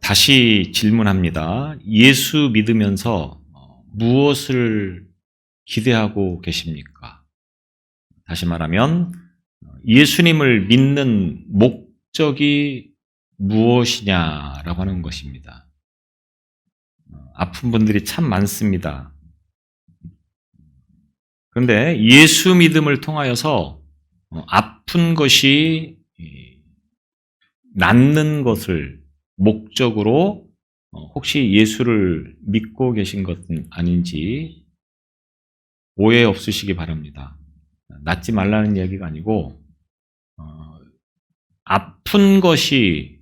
다시 질문합니다. 예수 믿으면서 무엇을 기대하고 계십니까? 다시 말하면 예수님을 믿는 목적이 무엇이냐라고 하는 것입니다. 아픈 분들이 참 많습니다. 그런데 예수 믿음을 통하여서 아픈 것이 낫는 것을 목적으로 혹시 예수를 믿고 계신 것은 아닌지 오해 없으시기 바랍니다. 낫지 말라는 이야기가 아니고 아픈 것이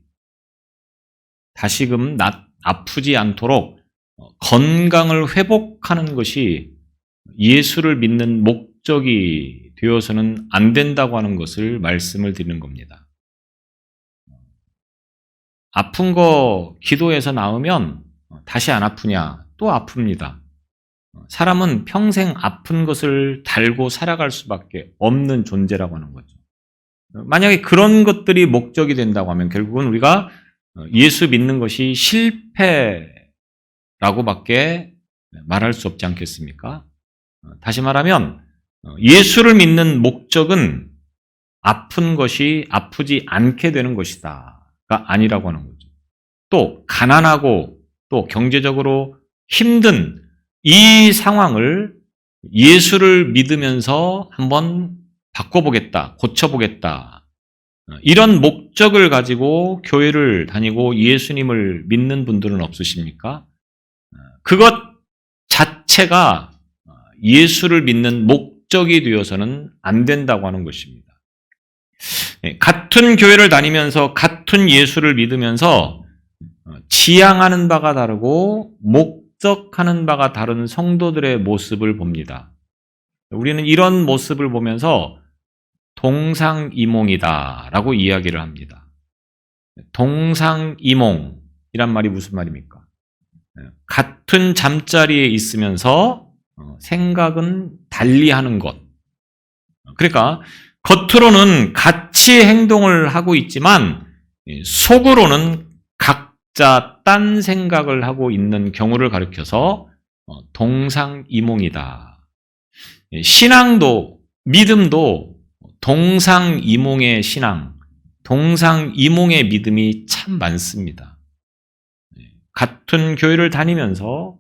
다시금 아프지 않도록 건강을 회복하는 것이 예수를 믿는 목적이 되어서는 안 된다고 하는 것을 말씀을 드리는 겁니다. 아픈 거 기도해서 나으면 다시 안 아프냐? 또 아픕니다. 사람은 평생 아픈 것을 달고 살아갈 수밖에 없는 존재라고 하는 거죠. 만약에 그런 것들이 목적이 된다고 하면 결국은 우리가 예수 믿는 것이 실패라고밖에 말할 수 없지 않겠습니까? 다시 말하면 예수를 믿는 목적은 아픈 것이 아프지 않게 되는 것이다가 아니라고 하는 거죠. 또 가난하고 또 경제적으로 힘든 이 상황을 예수를 믿으면서 한번 바꿔보겠다, 고쳐보겠다. 이런 목적을 가지고 교회를 다니고 예수님을 믿는 분들은 없으십니까? 그것 자체가 예수를 믿는 목적이 되어서는 안 된다고 하는 것입니다. 같은 교회를 다니면서 같은 예수를 믿으면서 지향하는 바가 다르고 목적하는 바가 다른 성도들의 모습을 봅니다. 우리는 이런 모습을 보면서 동상이몽이다라고 이야기를 합니다. 동상이몽이란 말이 무슨 말입니까? 같은 잠자리에 있으면서 생각은 달리하는 것. 그러니까 겉으로는 같이 행동을 하고 있지만 속으로는 각자 딴 생각을 하고 있는 경우를 가리켜서 동상이몽이다. 신앙도 믿음도 동상이몽의 신앙, 동상이몽의 믿음이 참 많습니다. 같은 교회를 다니면서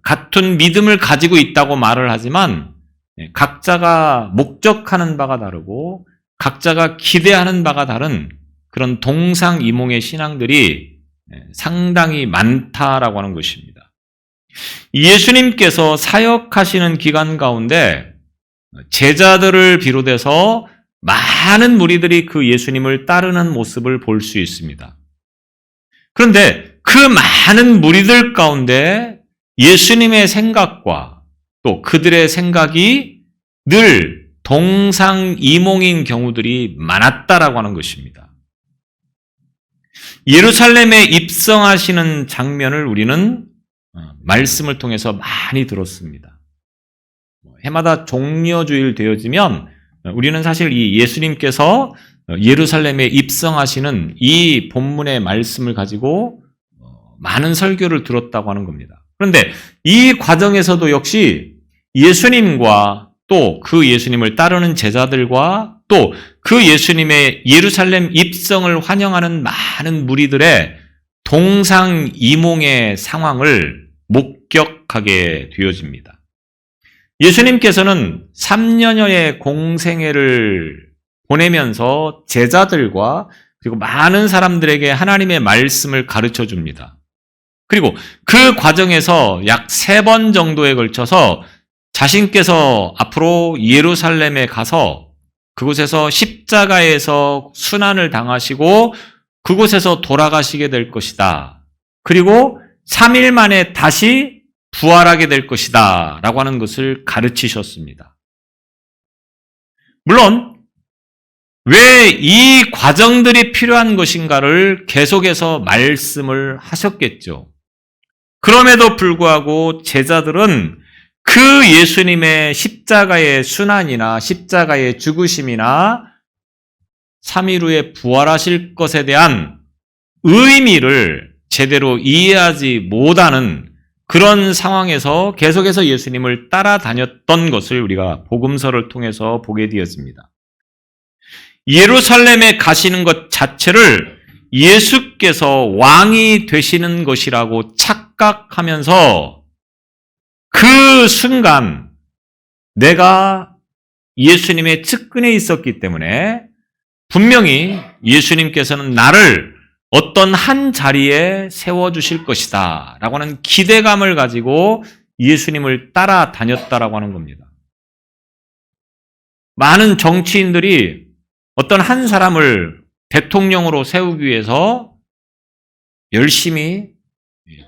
같은 믿음을 가지고 있다고 말을 하지만 각자가 목적하는 바가 다르고 각자가 기대하는 바가 다른 그런 동상이몽의 신앙들이 상당히 많다라고 하는 것입니다. 예수님께서 사역하시는 기간 가운데 제자들을 비롯해서 많은 무리들이 그 예수님을 따르는 모습을 볼 수 있습니다. 그런데 그 많은 무리들 가운데 예수님의 생각과 또 그들의 생각이 늘 동상이몽인 경우들이 많았다라고 하는 것입니다. 예루살렘에 입성하시는 장면을 우리는 말씀을 통해서 많이 들었습니다. 해마다 종려주일 되어지면 우리는 사실 이 예수님께서 예루살렘에 입성하시는 이 본문의 말씀을 가지고 많은 설교를 들었다고 하는 겁니다. 그런데 이 과정에서도 역시 예수님과 또 그 예수님을 따르는 제자들과 또 그 예수님의 예루살렘 입성을 환영하는 많은 무리들의 동상이몽의 상황을 목격하게 되어집니다. 예수님께서는 3년여의 공생애를 보내면서 제자들과 그리고 많은 사람들에게 하나님의 말씀을 가르쳐 줍니다. 그리고 그 과정에서 약 3번 정도에 걸쳐서 자신께서 앞으로 예루살렘에 가서 그곳에서 십자가에서 순환을 당하시고 그곳에서 돌아가시게 될 것이다. 그리고 3일 만에 다시 부활하게 될 것이다. 라고 하는 것을 가르치셨습니다. 물론 왜 이 과정들이 필요한 것인가를 계속해서 말씀을 하셨겠죠. 그럼에도 불구하고 제자들은 그 예수님의 십자가의 순환이나 십자가의 죽으심이나 3일 후에 부활하실 것에 대한 의미를 제대로 이해하지 못하는 그런 상황에서 계속해서 예수님을 따라다녔던 것을 우리가 복음서를 통해서 보게 되었습니다. 예루살렘에 가시는 것 자체를 예수께서 왕이 되시는 것이라고 착각하면서 그 순간 내가 예수님의 측근에 있었기 때문에 분명히 예수님께서는 나를 어떤 한 자리에 세워주실 것이다 라고 하는 기대감을 가지고 예수님을 따라다녔다라고 하는 겁니다. 많은 정치인들이 어떤 한 사람을 대통령으로 세우기 위해서 열심히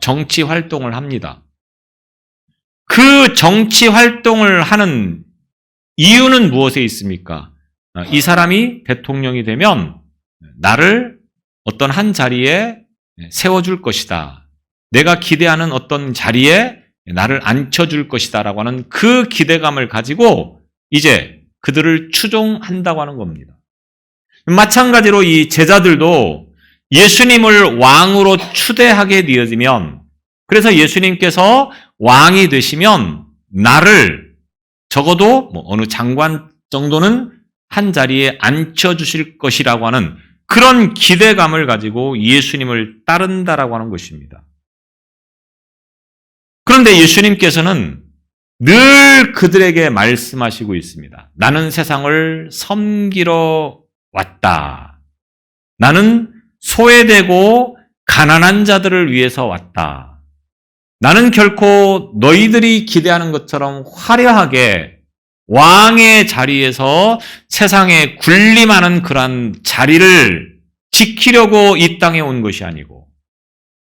정치 활동을 합니다. 그 정치 활동을 하는 이유는 무엇에 있습니까? 이 사람이 대통령이 되면 나를 어떤 한 자리에 세워줄 것이다. 내가 기대하는 어떤 자리에 나를 앉혀줄 것이다 라고 하는 그 기대감을 가지고 이제 그들을 추종한다고 하는 겁니다. 마찬가지로 이 제자들도 예수님을 왕으로 추대하게 되어지면, 그래서 예수님께서 왕이 되시면 나를 적어도 어느 장관 정도는 한 자리에 앉혀주실 것이라고 하는 그런 기대감을 가지고 예수님을 따른다라고 하는 것입니다. 그런데 예수님께서는 늘 그들에게 말씀하시고 있습니다. 나는 세상을 섬기러 왔다. 나는 소외되고 가난한 자들을 위해서 왔다. 나는 결코 너희들이 기대하는 것처럼 화려하게 왕의 자리에서 세상에 군림하는 그러한 자리를 지키려고 이 땅에 온 것이 아니고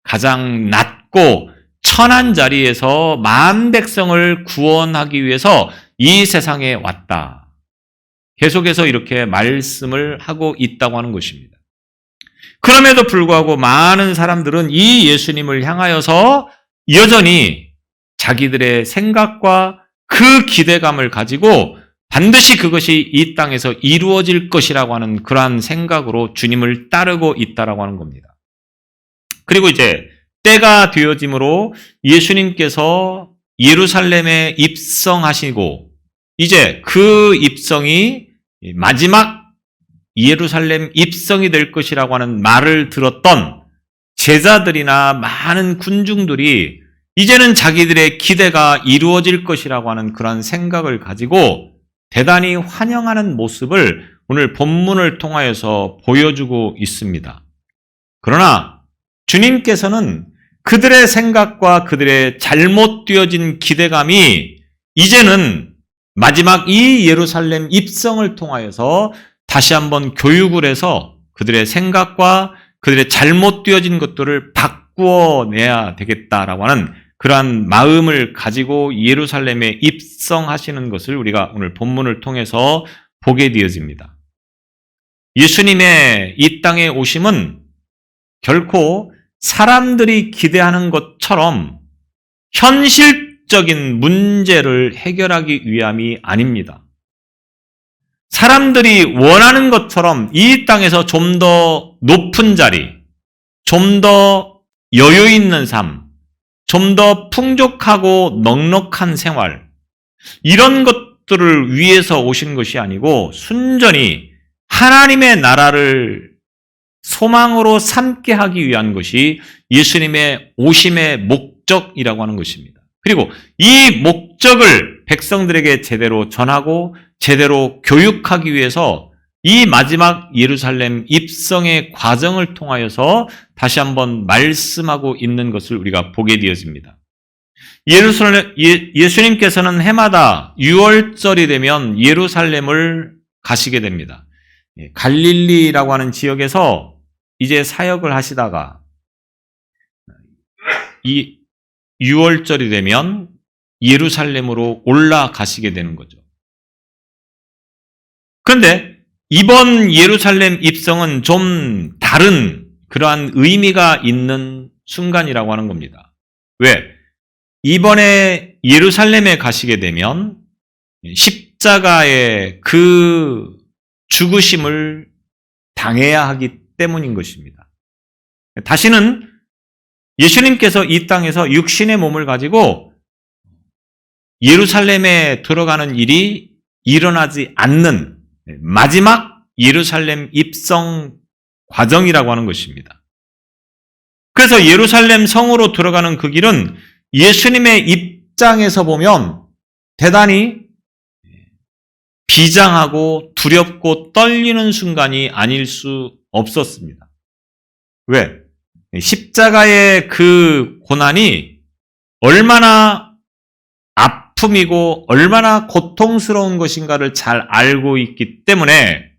가장 낮고 천한 자리에서 만 백성을 구원하기 위해서 이 세상에 왔다. 계속해서 이렇게 말씀을 하고 있다고 하는 것입니다. 그럼에도 불구하고 많은 사람들은 이 예수님을 향하여서 여전히 자기들의 생각과 그 기대감을 가지고 반드시 그것이 이 땅에서 이루어질 것이라고 하는 그러한 생각으로 주님을 따르고 있다라고 하는 겁니다. 그리고 이제 때가 되어짐으로 예수님께서 예루살렘에 입성하시고 이제 그 입성이 마지막 예루살렘 입성이 될 것이라고 하는 말을 들었던 제자들이나 많은 군중들이 이제는 자기들의 기대가 이루어질 것이라고 하는 그런 생각을 가지고 대단히 환영하는 모습을 오늘 본문을 통하여서 보여주고 있습니다. 그러나 주님께서는 그들의 생각과 그들의 잘못되어진 기대감이 이제는 마지막 이 예루살렘 입성을 통하여서 다시 한번 교육을 해서 그들의 생각과 그들의 잘못되어진 것들을 바꾸어내야 되겠다라고 하는 그러한 마음을 가지고 예루살렘에 입성하시는 것을 우리가 오늘 본문을 통해서 보게 되어집니다. 예수님의 이 땅에 오심은 결코 사람들이 기대하는 것처럼 현실적인 문제를 해결하기 위함이 아닙니다. 사람들이 원하는 것처럼 이 땅에서 좀 더 높은 자리, 좀 더 여유 있는 삶, 좀 더 풍족하고 넉넉한 생활, 이런 것들을 위해서 오신 것이 아니고 순전히 하나님의 나라를 소망으로 삼게 하기 위한 것이 예수님의 오심의 목적이라고 하는 것입니다. 그리고 이 목적을 백성들에게 제대로 전하고 제대로 교육하기 위해서 이 마지막 예루살렘 입성의 과정을 통하여서 다시 한번 말씀하고 있는 것을 우리가 보게 되어집니다. 예수님께서는 해마다 6월절이 되면 예루살렘을 가시게 됩니다. 갈릴리라고 하는 지역에서 이제 사역을 하시다가 이 6월절이 되면 예루살렘으로 올라가시게 되는 거죠. 그런데 이번 예루살렘 입성은 좀 다른 그러한 의미가 있는 순간이라고 하는 겁니다. 왜? 이번에 예루살렘에 가시게 되면 십자가의 그 죽으심을 당해야 하기 때문인 것입니다. 다시는 예수님께서 이 땅에서 육신의 몸을 가지고 예루살렘에 들어가는 일이 일어나지 않는 마지막 예루살렘 입성 과정이라고 하는 것입니다. 그래서 예루살렘 성으로 들어가는 그 길은 예수님의 입장에서 보면 대단히 비장하고 두렵고 떨리는 순간이 아닐 수 없었습니다. 왜? 십자가의 그 고난이 얼마나 아픔이고 얼마나 고통스러운 것인가를 잘 알고 있기 때문에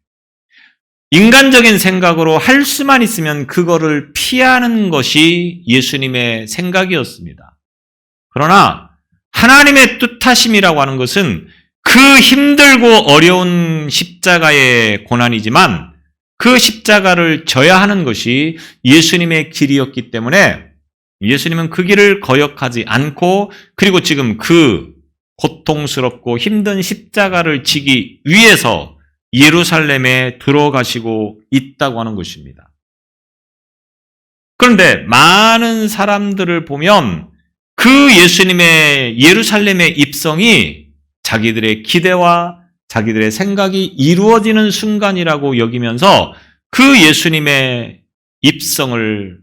인간적인 생각으로 할 수만 있으면 그거를 피하는 것이 예수님의 생각이었습니다. 그러나 하나님의 뜻하심이라고 하는 것은 그 힘들고 어려운 십자가의 고난이지만 그 십자가를 져야 하는 것이 예수님의 길이었기 때문에 예수님은 그 길을 거역하지 않고 그리고 지금 그 고통스럽고 힘든 십자가를 지기 위해서 예루살렘에 들어가시고 있다고 하는 것입니다. 그런데 많은 사람들을 보면 그 예수님의 예루살렘의 입성이 자기들의 기대와 자기들의 생각이 이루어지는 순간이라고 여기면서 그 예수님의 입성을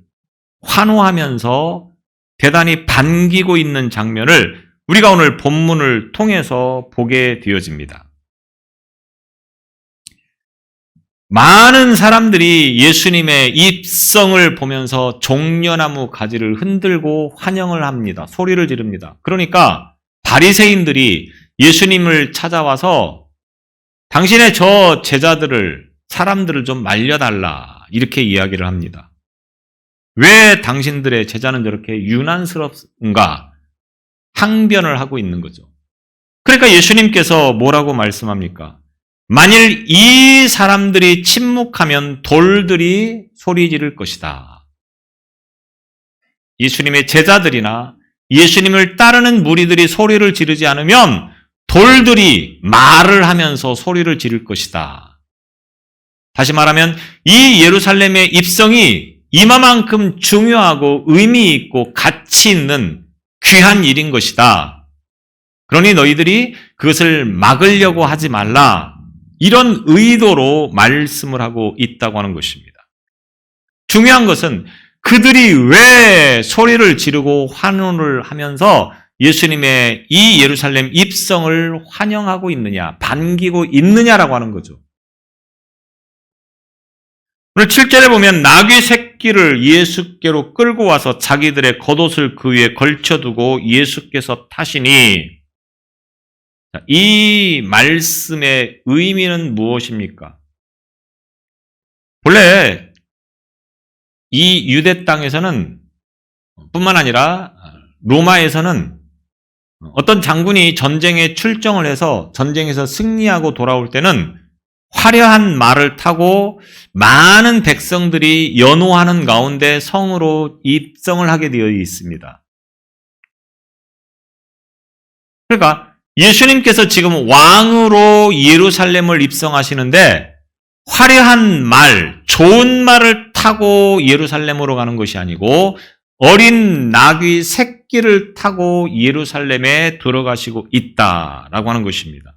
환호하면서 대단히 반기고 있는 장면을 우리가 오늘 본문을 통해서 보게 되어집니다. 많은 사람들이 예수님의 입성을 보면서 종려나무 가지를 흔들고 환영을 합니다. 소리를 지릅니다. 그러니까 바리새인들이 예수님을 찾아와서 당신의 저 제자들을 사람들을 좀 말려달라 이렇게 이야기를 합니다. 왜 당신들의 제자는 저렇게 유난스럽은가 항변을 하고 있는 거죠. 그러니까 예수님께서 뭐라고 말씀합니까? 만일 이 사람들이 침묵하면 돌들이 소리 지를 것이다. 예수님의 제자들이나 예수님을 따르는 무리들이 소리를 지르지 않으면 돌들이 말을 하면서 소리를 지를 것이다. 다시 말하면 이 예루살렘의 입성이 이마만큼 중요하고 의미 있고 가치 있는 귀한 일인 것이다. 그러니 너희들이 그것을 막으려고 하지 말라. 이런 의도로 말씀을 하고 있다고 하는 것입니다. 중요한 것은 그들이 왜 소리를 지르고 환호를 하면서 예수님의 이 예루살렘 입성을 환영하고 있느냐, 반기고 있느냐라고 하는 거죠. 오늘 7절에 보면 나귀 새끼를 예수께로 끌고 와서 자기들의 겉옷을 그 위에 걸쳐두고 예수께서 타시니 이 말씀의 의미는 무엇입니까? 본래 이 유대 땅에서는 뿐만 아니라 로마에서는 어떤 장군이 전쟁에 출정을 해서 전쟁에서 승리하고 돌아올 때는 화려한 말을 타고 많은 백성들이 연호하는 가운데 성으로 입성을 하게 되어 있습니다. 그러니까 예수님께서 지금 왕으로 예루살렘을 입성하시는데 화려한 말, 좋은 말을 타고 예루살렘으로 가는 것이 아니고 어린 나귀 새끼를 타고 예루살렘에 들어가시고 있다라고 하는 것입니다.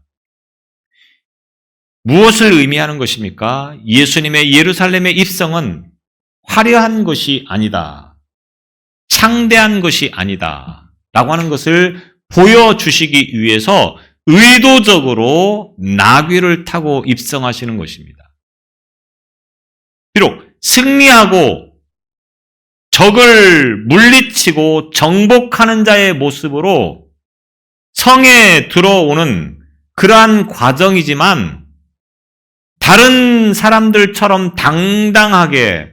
무엇을 의미하는 것입니까? 예수님의 예루살렘의 입성은 화려한 것이 아니다. 창대한 것이 아니다. 라고 하는 것을 보여주시기 위해서 의도적으로 나귀를 타고 입성하시는 것입니다. 비록 승리하고 적을 물리치고 정복하는 자의 모습으로 성에 들어오는 그러한 과정이지만 다른 사람들처럼 당당하게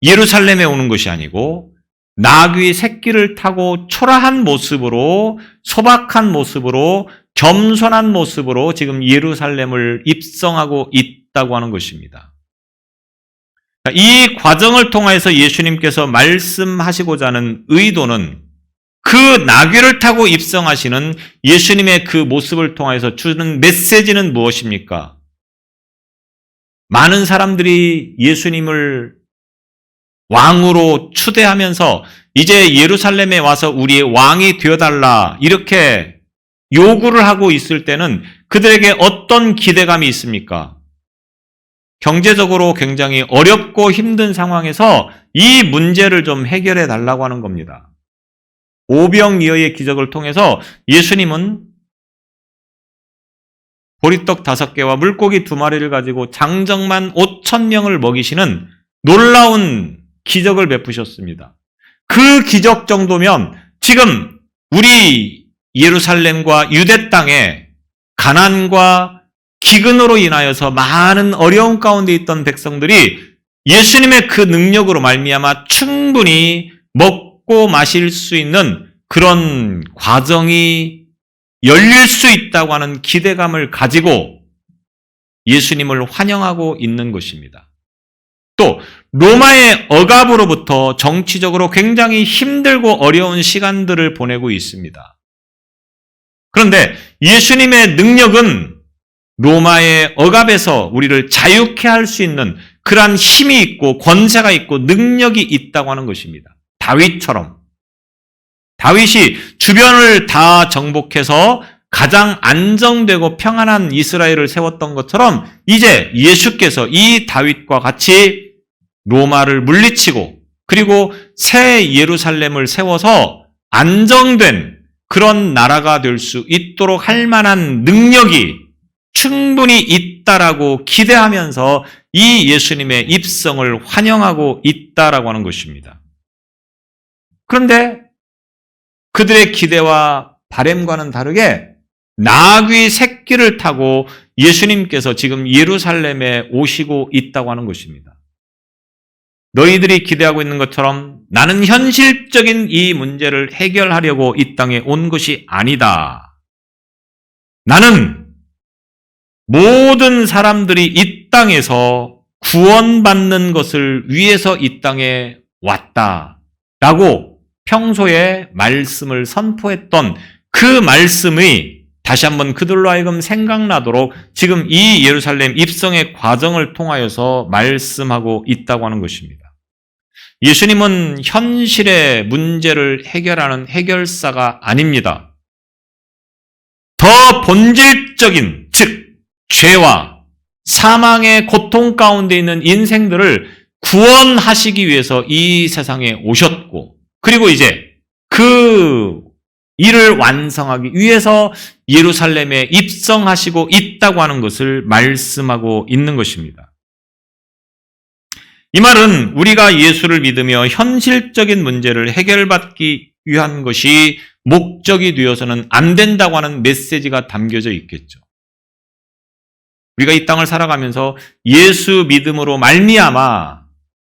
예루살렘에 오는 것이 아니고 나귀 새끼를 타고 초라한 모습으로 소박한 모습으로 겸손한 모습으로 지금 예루살렘을 입성하고 있다고 하는 것입니다. 이 과정을 통해서 예수님께서 말씀하시고자 하는 의도는 그 나귀를 타고 입성하시는 예수님의 그 모습을 통해서 주는 메시지는 무엇입니까? 많은 사람들이 예수님을 왕으로 추대하면서 이제 예루살렘에 와서 우리의 왕이 되어달라 이렇게 요구를 하고 있을 때는 그들에게 어떤 기대감이 있습니까? 경제적으로 굉장히 어렵고 힘든 상황에서 이 문제를 좀 해결해 달라고 하는 겁니다. 오병이어의 기적을 통해서 예수님은 보리떡 5개와 물고기 2마리를 가지고 장정만 5,000명을 먹이시는 놀라운 기적을 베푸셨습니다. 그 기적 정도면 지금 우리 예루살렘과 유대 땅에 가난과 기근으로 인하여서 많은 어려움 가운데 있던 백성들이 예수님의 그 능력으로 말미암아 충분히 먹고 마실 수 있는 그런 과정이 열릴 수 있다고 하는 기대감을 가지고 예수님을 환영하고 있는 것입니다. 또 로마의 억압으로부터 정치적으로 굉장히 힘들고 어려운 시간들을 보내고 있습니다. 그런데 예수님의 능력은 로마의 억압에서 우리를 자유케 할 수 있는 그러한 힘이 있고 권세가 있고 능력이 있다고 하는 것입니다. 다윗처럼. 다윗이 주변을 다 정복해서 가장 안정되고 평안한 이스라엘을 세웠던 것처럼 이제 예수께서 이 다윗과 같이 로마를 물리치고 그리고 새 예루살렘을 세워서 안정된 그런 나라가 될 수 있도록 할 만한 능력이 충분히 있다라고 기대하면서 이 예수님의 입성을 환영하고 있다라고 하는 것입니다. 그런데 그들의 기대와 바램과는 다르게 나귀 새끼를 타고 예수님께서 지금 예루살렘에 오시고 있다고 하는 것입니다. 너희들이 기대하고 있는 것처럼 나는 현실적인 이 문제를 해결하려고 이 땅에 온 것이 아니다. 나는 모든 사람들이 이 땅에서 구원받는 것을 위해서 이 땅에 왔다라고 평소에 말씀을 선포했던 그 말씀이 다시 한번 그들로 하여금 생각나도록 지금 이 예루살렘 입성의 과정을 통하여서 말씀하고 있다고 하는 것입니다. 예수님은 현실의 문제를 해결하는 해결사가 아닙니다. 더 본질적인, 즉 죄와 사망의 고통 가운데 있는 인생들을 구원하시기 위해서 이 세상에 오셨고 그리고 이제 그 일을 완성하기 위해서 예루살렘에 입성하시고 있다고 하는 것을 말씀하고 있는 것입니다. 이 말은 우리가 예수를 믿으며 현실적인 문제를 해결받기 위한 것이 목적이 되어서는 안 된다고 하는 메시지가 담겨져 있겠죠. 우리가 이 땅을 살아가면서 예수 믿음으로 말미암아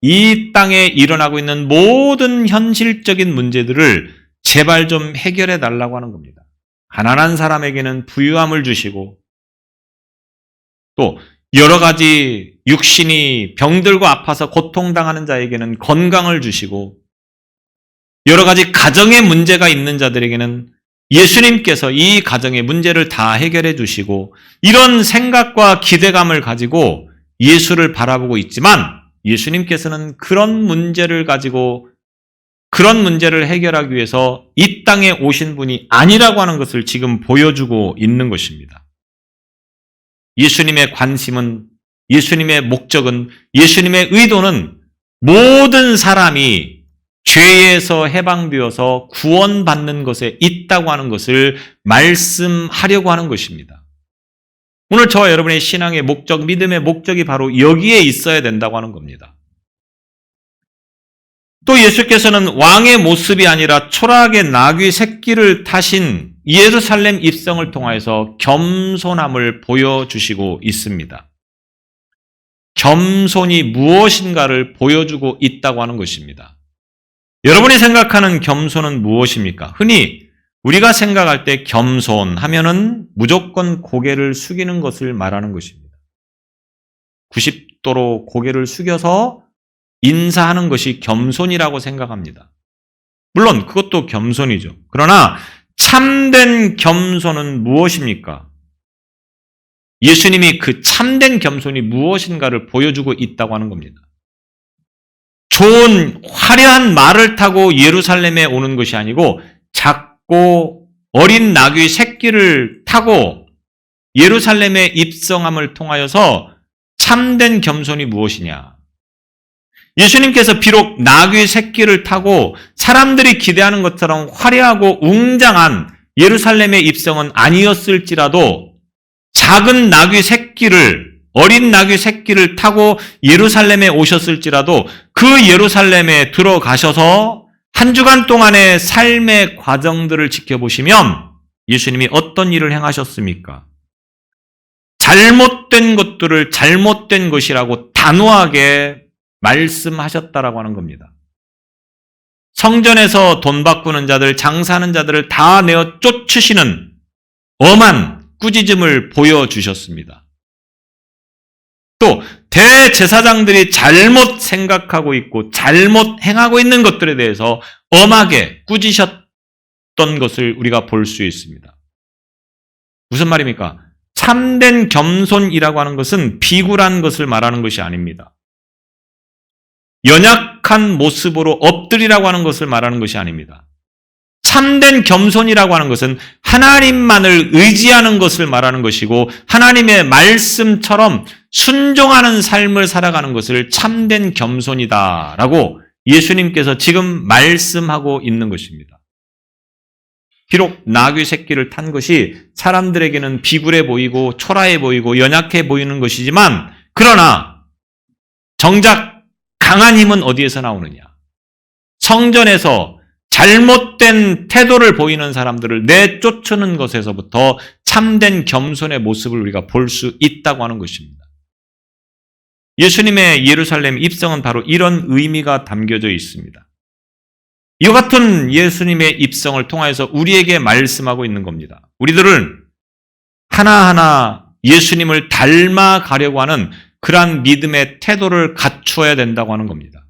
이 땅에 일어나고 있는 모든 현실적인 문제들을 제발 좀 해결해 달라고 하는 겁니다. 가난한 사람에게는 부유함을 주시고 또 여러 가지 육신이 병들고 아파서 고통당하는 자에게는 건강을 주시고 여러 가지 가정에 문제가 있는 자들에게는 예수님께서 이 가정의 문제를 다 해결해 주시고 이런 생각과 기대감을 가지고 예수를 바라보고 있지만 예수님께서는 그런 문제를 가지고 그런 문제를 해결하기 위해서 이 땅에 오신 분이 아니라고 하는 것을 지금 보여주고 있는 것입니다. 예수님의 관심은, 예수님의 목적은, 예수님의 의도는 모든 사람이 죄에서 해방되어서 구원받는 것에 있다고 하는 것을 말씀하려고 하는 것입니다. 오늘 저와 여러분의 신앙의 목적, 믿음의 목적이 바로 여기에 있어야 된다고 하는 겁니다. 또 예수께서는 왕의 모습이 아니라 초라하게 나귀 새끼를 타신 예루살렘 입성을 통하여서 겸손함을 보여주시고 있습니다. 겸손이 무엇인가를 보여주고 있다고 하는 것입니다. 여러분이 생각하는 겸손은 무엇입니까? 흔히 우리가 생각할 때 겸손하면은 무조건 고개를 숙이는 것을 말하는 것입니다. 90도로 고개를 숙여서 인사하는 것이 겸손이라고 생각합니다. 물론 그것도 겸손이죠. 그러나 참된 겸손은 무엇입니까? 예수님이 그 참된 겸손이 무엇인가를 보여주고 있다고 하는 겁니다. 좋은 화려한 말을 타고 예루살렘에 오는 것이 아니고 작고 어린 나귀 새끼를 타고 예루살렘에 입성함을 통하여서 참된 겸손이 무엇이냐? 예수님께서 비록 나귀 새끼를 타고 사람들이 기대하는 것처럼 화려하고 웅장한 예루살렘의 입성은 아니었을지라도 작은 나귀 새끼를, 어린 나귀 새끼를 타고 예루살렘에 오셨을지라도 그 예루살렘에 들어가셔서 한 주간 동안의 삶의 과정들을 지켜보시면 예수님이 어떤 일을 행하셨습니까? 잘못된 것들을 잘못된 것이라고 단호하게 말씀하셨다라고 하는 겁니다. 성전에서 돈 바꾸는 자들, 장사하는 자들을 다 내어 쫓으시는 엄한 꾸짖음을 보여주셨습니다. 또 대제사장들이 잘못 생각하고 있고 잘못 행하고 있는 것들에 대해서 엄하게 꾸짖으셨던 것을 우리가 볼 수 있습니다. 무슨 말입니까? 참된 겸손이라고 하는 것은 비굴한 것을 말하는 것이 아닙니다. 연약한 모습으로 엎드리라고 하는 것을 말하는 것이 아닙니다. 참된 겸손이라고 하는 것은 하나님만을 의지하는 것을 말하는 것이고 하나님의 말씀처럼 순종하는 삶을 살아가는 것을 참된 겸손이다라고 예수님께서 지금 말씀하고 있는 것입니다. 비록 나귀 새끼를 탄 것이 사람들에게는 비굴해 보이고 초라해 보이고 연약해 보이는 것이지만 그러나 정작 강한 힘은 어디에서 나오느냐? 성전에서 잘못된 태도를 보이는 사람들을 내쫓는 것에서부터 참된 겸손의 모습을 우리가 볼 수 있다고 하는 것입니다. 예수님의 예루살렘 입성은 바로 이런 의미가 담겨져 있습니다. 이와 같은 예수님의 입성을 통하여서 우리에게 말씀하고 있는 겁니다. 우리들은 하나하나 예수님을 닮아가려고 하는 그러한 믿음의 태도를 갖추어야 된다고 하는 겁니다.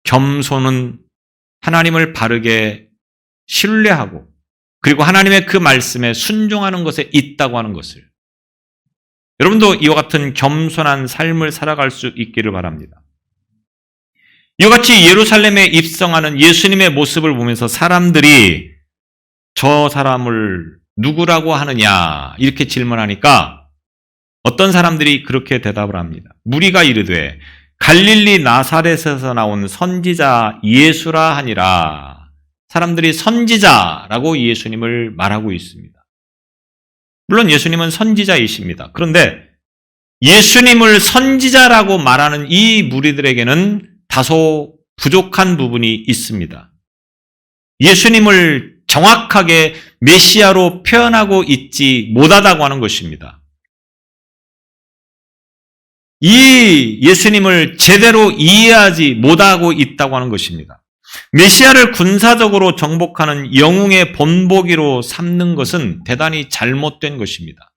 겸손은 하나님을 바르게 신뢰하고 그리고 하나님의 그 말씀에 순종하는 것에 있다고 하는 것을 여러분도 이와 같은 겸손한 삶을 살아갈 수 있기를 바랍니다. 이와 같이 예루살렘에 입성하는 예수님의 모습을 보면서 사람들이 저 사람을 누구라고 하느냐 이렇게 질문하니까 어떤 사람들이 그렇게 대답을 합니다. 무리가 이르되 갈릴리 나사렛에서 나온 선지자 예수라 하니라. 사람들이 선지자라고 예수님을 말하고 있습니다. 물론 예수님은 선지자이십니다. 그런데 예수님을 선지자라고 말하는 이 무리들에게는 다소 부족한 부분이 있습니다. 예수님을 정확하게 메시아로 표현하고 있지 못하다고 하는 것입니다. 이 예수님을 제대로 이해하지 못하고 있다고 하는 것입니다. 메시아를 군사적으로 정복하는 영웅의 본보기로 삼는 것은 대단히 잘못된 것입니다.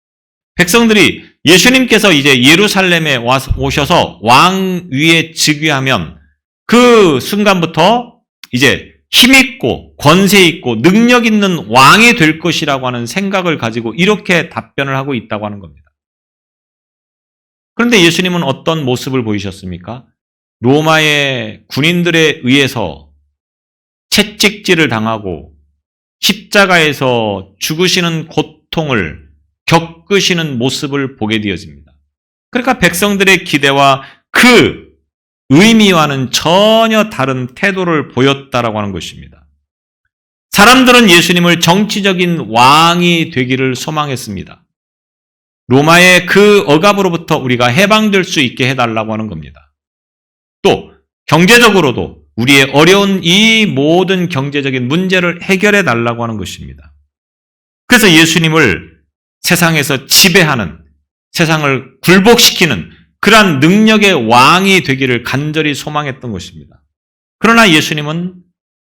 백성들이 예수님께서 이제 예루살렘에 오셔서 왕 위에 즉위하면 그 순간부터 이제 힘있고 권세있고 능력 있는 왕이 될 것이라고 하는 생각을 가지고 이렇게 답변을 하고 있다고 하는 겁니다. 그런데 예수님은 어떤 모습을 보이셨습니까? 로마의 군인들에 의해서 채찍질을 당하고 십자가에서 죽으시는 고통을 겪으시는 모습을 보게 되어집니다. 그러니까 백성들의 기대와 그 의미와는 전혀 다른 태도를 보였다라고 하는 것입니다. 사람들은 예수님을 정치적인 왕이 되기를 소망했습니다. 로마의 그 억압으로부터 우리가 해방될 수 있게 해달라고 하는 겁니다. 또 경제적으로도 우리의 어려운 이 모든 경제적인 문제를 해결해 달라고 하는 것입니다. 그래서 예수님을 세상에서 지배하는, 세상을 굴복시키는 그러한 능력의 왕이 되기를 간절히 소망했던 것입니다. 그러나 예수님은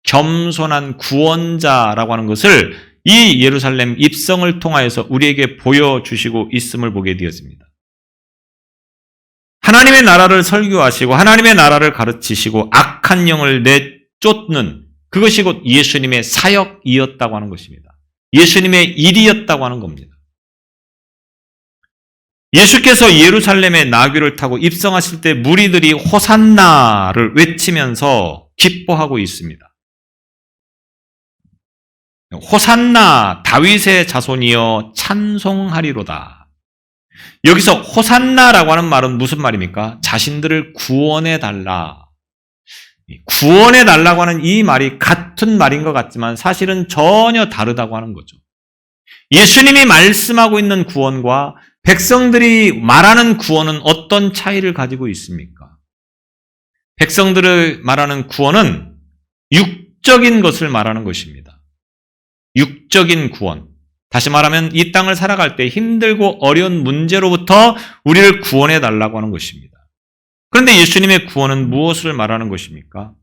겸손한 구원자라고 하는 것을 이 예루살렘 입성을 통하여서 우리에게 보여주시고 있음을 보게 되었습니다. 하나님의 나라를 설교하시고 하나님의 나라를 가르치시고 악한 영을 내쫓는 그것이 곧 예수님의 사역이었다고 하는 것입니다. 예수님의 일이었다고 하는 겁니다. 예수께서 예루살렘에 나귀를 타고 입성하실 때 무리들이 호산나를 외치면서 기뻐하고 있습니다. 호산나 다윗의 자손이여 찬송하리로다. 여기서 호산나라고 하는 말은 무슨 말입니까? 자신들을 구원해 달라. 구원해 달라고 하는 이 말이 같은 말인 것 같지만 사실은 전혀 다르다고 하는 거죠. 예수님이 말씀하고 있는 구원과 백성들이 말하는 구원은 어떤 차이를 가지고 있습니까? 백성들이 말하는 구원은 육적인 것을 말하는 것입니다. 육적인 구원. 다시 말하면 이 땅을 살아갈 때 힘들고 어려운 문제로부터 우리를 구원해 달라고 하는 것입니다. 그런데 예수님의 구원은 무엇을 말하는 것입니까?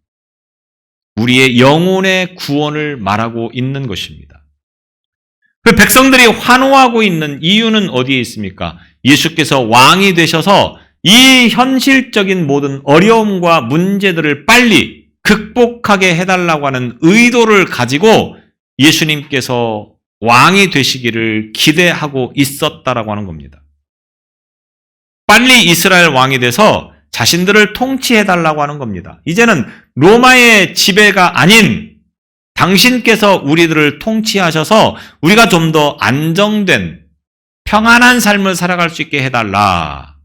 우리의 영혼의 구원을 말하고 있는 것입니다. 그 백성들이 환호하고 있는 이유는 어디에 있습니까? 예수께서 왕이 되셔서 이 현실적인 모든 어려움과 문제들을 빨리 극복하게 해달라고 하는 의도를 가지고 예수님께서 왕이 되시기를 기대하고 있었다라고 하는 겁니다. 빨리 이스라엘 왕이 돼서 자신들을 통치해달라고 하는 겁니다. 이제는 로마의 지배가 아닌 당신께서 우리들을 통치하셔서 우리가 좀 더 안정된 평안한 삶을 살아갈 수 있게 해달라.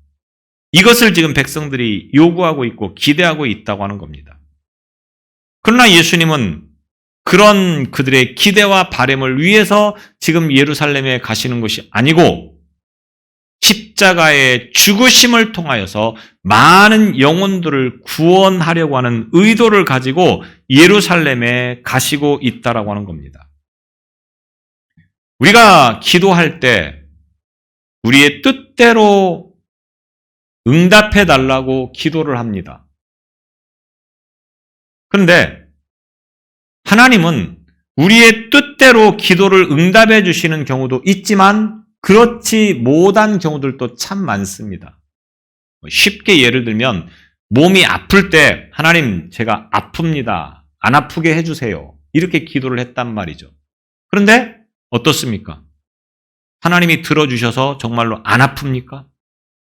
이것을 지금 백성들이 요구하고 있고 기대하고 있다고 하는 겁니다. 그러나 예수님은 그런 그들의 기대와 바람을 위해서 지금 예루살렘에 가시는 것이 아니고 십자가의 죽으심을 통하여서 많은 영혼들을 구원하려고 하는 의도를 가지고 예루살렘에 가시고 있다라고 하는 겁니다. 우리가 기도할 때 우리의 뜻대로 응답해 달라고 기도를 합니다. 그런데 하나님은 우리의 뜻대로 기도를 응답해 주시는 경우도 있지만 그렇지 못한 경우들도 참 많습니다. 쉽게 예를 들면 몸이 아플 때 하나님 제가 아픕니다. 안 아프게 해주세요. 이렇게 기도를 했단 말이죠. 그런데 어떻습니까? 하나님이 들어주셔서 정말로 안 아픕니까?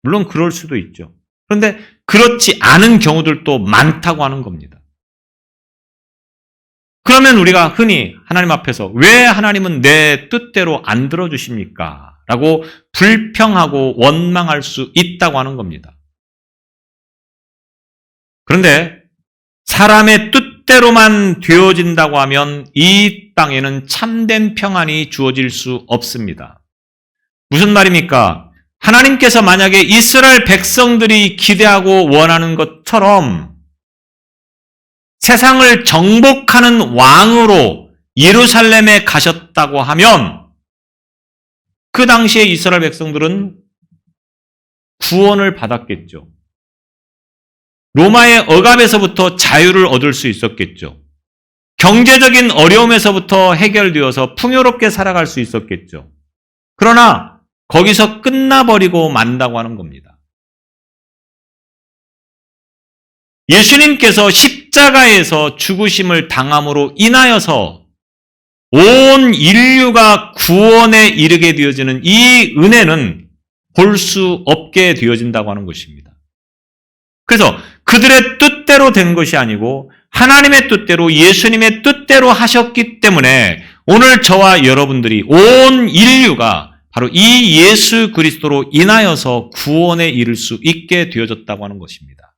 물론 그럴 수도 있죠. 그런데 그렇지 않은 경우들도 많다고 하는 겁니다. 그러면 우리가 흔히 하나님 앞에서 왜 하나님은 내 뜻대로 안 들어주십니까? 라고 불평하고 원망할 수 있다고 하는 겁니다. 그런데 사람의 뜻대로만 되어진다고 하면 이 땅에는 참된 평안이 주어질 수 없습니다. 무슨 말입니까? 하나님께서 만약에 이스라엘 백성들이 기대하고 원하는 것처럼 세상을 정복하는 왕으로 예루살렘에 가셨다고 하면 그 당시에 이스라엘 백성들은 구원을 받았겠죠. 로마의 억압에서부터 자유를 얻을 수 있었겠죠. 경제적인 어려움에서부터 해결되어서 풍요롭게 살아갈 수 있었겠죠. 그러나 거기서 끝나버리고 만다고 하는 겁니다. 예수님께서 십자가에서 죽으심을 당함으로 인하여서 온 인류가 구원에 이르게 되어지는 이 은혜는 볼 수 없게 되어진다고 하는 것입니다. 그래서 그들의 뜻대로 된 것이 아니고 하나님의 뜻대로 예수님의 뜻대로 하셨기 때문에 오늘 저와 여러분들이 온 인류가 바로 이 예수 그리스도로 인하여서 구원에 이를 수 있게 되어졌다고 하는 것입니다.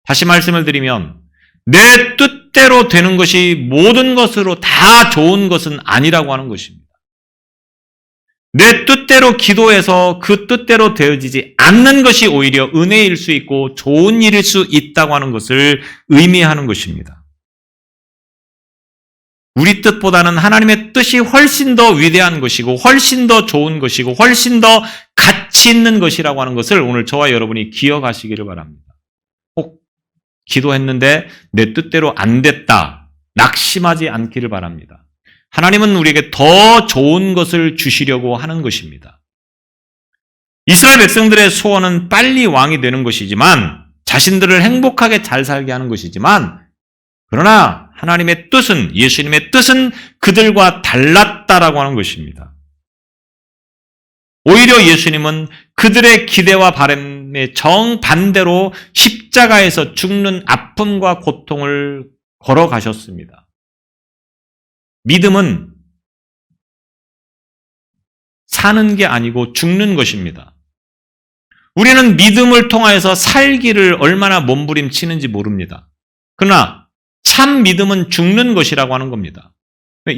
다시 말씀을 드리면 내 뜻대로 되는 것이 모든 것으로 다 좋은 것은 아니라고 하는 것입니다. 내 뜻대로 기도해서 그 뜻대로 되어지지 않는 것이 오히려 은혜일 수 있고 좋은 일일 수 있다고 하는 것을 의미하는 것입니다. 우리 뜻보다는 하나님의 뜻이 훨씬 더 위대한 것이고 훨씬 더 좋은 것이고 훨씬 더 가치 있는 것이라고 하는 것을 오늘 저와 여러분이 기억하시기를 바랍니다. 혹 기도했는데 내 뜻대로 안 됐다. 낙심하지 않기를 바랍니다. 하나님은 우리에게 더 좋은 것을 주시려고 하는 것입니다. 이스라엘 백성들의 소원은 빨리 왕이 되는 것이지만 자신들을 행복하게 잘 살게 하는 것이지만 그러나 하나님의 뜻은 예수님의 뜻은 그들과 달랐다라고 하는 것입니다. 오히려 예수님은 그들의 기대와 바람의 정반대로 십자가에서 죽는 아픔과 고통을 걸어가셨습니다. 믿음은 사는 게 아니고 죽는 것입니다. 우리는 믿음을 통하여서 살기를 얼마나 몸부림치는지 모릅니다. 그러나 참 믿음은 죽는 것이라고 하는 겁니다.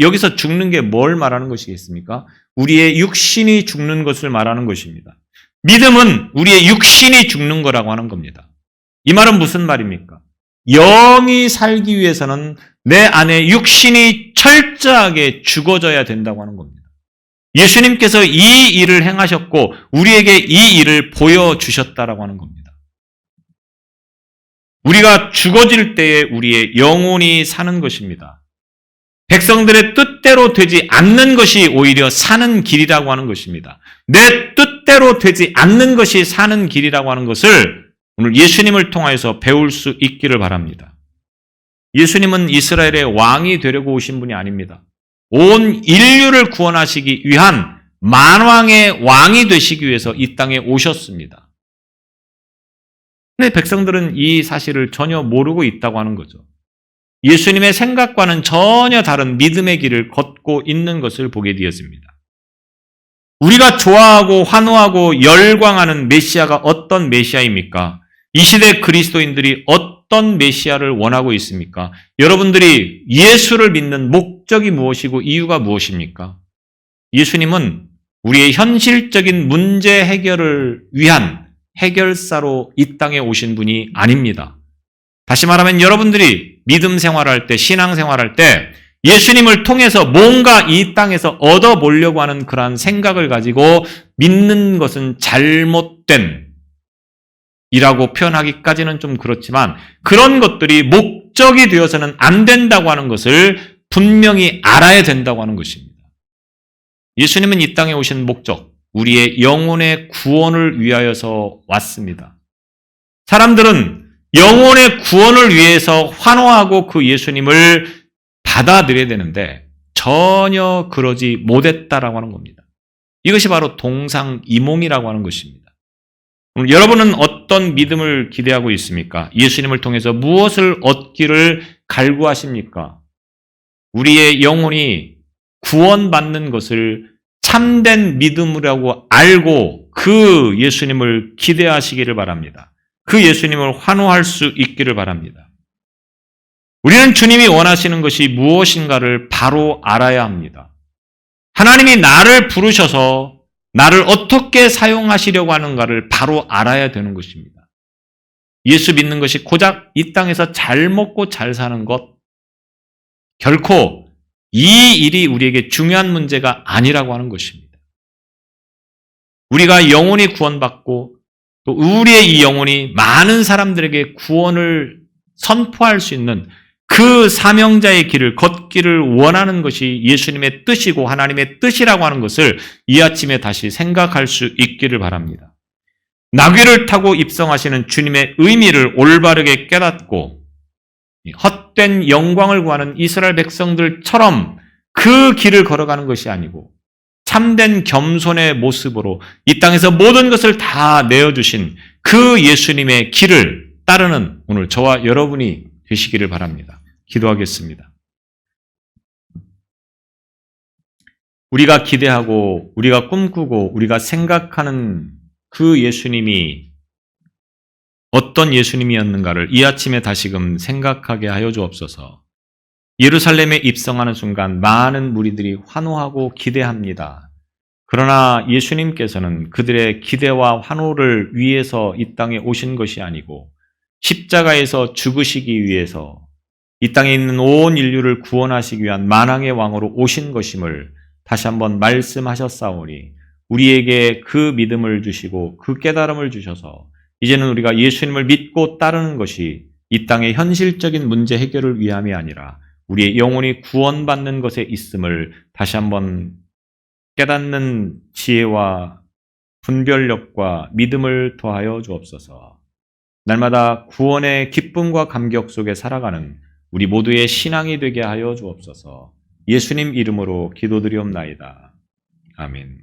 여기서 죽는 게 뭘 말하는 것이겠습니까? 우리의 육신이 죽는 것을 말하는 것입니다. 믿음은 우리의 육신이 죽는 거라고 하는 겁니다. 이 말은 무슨 말입니까? 영이 살기 위해서는 내 안에 육신이 철저하게 죽어져야 된다고 하는 겁니다. 예수님께서 이 일을 행하셨고 우리에게 이 일을 보여주셨다라고 하는 겁니다. 우리가 죽어질 때에 우리의 영혼이 사는 것입니다. 백성들의 뜻대로 되지 않는 것이 오히려 사는 길이라고 하는 것입니다. 내 뜻대로 되지 않는 것이 사는 길이라고 하는 것을 오늘 예수님을 통해서 배울 수 있기를 바랍니다. 예수님은 이스라엘의 왕이 되려고 오신 분이 아닙니다. 온 인류를 구원하시기 위한 만왕의 왕이 되시기 위해서 이 땅에 오셨습니다. 근데 백성들은 이 사실을 전혀 모르고 있다고 하는 거죠. 예수님의 생각과는 전혀 다른 믿음의 길을 걷고 있는 것을 보게 되었습니다. 우리가 좋아하고 환호하고 열광하는 메시아가 어떤 메시아입니까? 이 시대 그리스도인들이 어떤 메시아를 원하고 있습니까? 여러분들이 예수를 믿는 목적이 무엇이고 이유가 무엇입니까? 예수님은 우리의 현실적인 문제 해결을 위한 해결사로 이 땅에 오신 분이 아닙니다. 다시 말하면 여러분들이 믿음 생활할 때, 신앙 생활할 때 예수님을 통해서 뭔가 이 땅에서 얻어보려고 하는 그러한 생각을 가지고 믿는 것은 잘못된 이라고 표현하기까지는 좀 그렇지만 그런 것들이 목적이 되어서는 안 된다고 하는 것을 분명히 알아야 된다고 하는 것입니다. 예수님은 이 땅에 오신 목적, 우리의 영혼의 구원을 위하여서 왔습니다. 사람들은 영혼의 구원을 위해서 환호하고 그 예수님을 받아들여야 되는데 전혀 그러지 못했다라고 하는 겁니다. 이것이 바로 동상이몽이라고 하는 것입니다. 여러분은 어떤 믿음을 기대하고 있습니까? 예수님을 통해서 무엇을 얻기를 갈구하십니까? 우리의 영혼이 구원받는 것을 참된 믿음이라고 알고 그 예수님을 기대하시기를 바랍니다. 그 예수님을 환호할 수 있기를 바랍니다. 우리는 주님이 원하시는 것이 무엇인가를 바로 알아야 합니다. 하나님이 나를 부르셔서 나를 어떻게 사용하시려고 하는가를 바로 알아야 되는 것입니다. 예수 믿는 것이 고작 이 땅에서 잘 먹고 잘 사는 것, 결코 이 일이 우리에게 중요한 문제가 아니라고 하는 것입니다. 우리가 영혼이 구원받고 또 우리의 이 영혼이 많은 사람들에게 구원을 선포할 수 있는 그 사명자의 길을 걷기를 원하는 것이 예수님의 뜻이고 하나님의 뜻이라고 하는 것을 이 아침에 다시 생각할 수 있기를 바랍니다. 나귀를 타고 입성하시는 주님의 의미를 올바르게 깨닫고 헛된 영광을 구하는 이스라엘 백성들처럼 그 길을 걸어가는 것이 아니고 참된 겸손의 모습으로 이 땅에서 모든 것을 다 내어주신 그 예수님의 길을 따르는 오늘 저와 여러분이 되시기를 바랍니다. 기도하겠습니다. 우리가 기대하고 우리가 꿈꾸고 우리가 생각하는 그 예수님이 어떤 예수님이었는가를 이 아침에 다시금 생각하게 하여 주옵소서. 예루살렘에 입성하는 순간 많은 무리들이 환호하고 기대합니다. 그러나 예수님께서는 그들의 기대와 환호를 위해서 이 땅에 오신 것이 아니고 십자가에서 죽으시기 위해서 이 땅에 있는 온 인류를 구원하시기 위한 만왕의 왕으로 오신 것임을 다시 한번 말씀하셨사오니 우리에게 그 믿음을 주시고 그 깨달음을 주셔서 이제는 우리가 예수님을 믿고 따르는 것이 이 땅의 현실적인 문제 해결을 위함이 아니라 우리의 영혼이 구원받는 것에 있음을 다시 한번 깨닫는 지혜와 분별력과 믿음을 더하여 주옵소서. 날마다 구원의 기쁨과 감격 속에 살아가는 우리 모두의 신앙이 되게 하여 주옵소서. 예수님 이름으로 기도드리옵나이다. 아멘.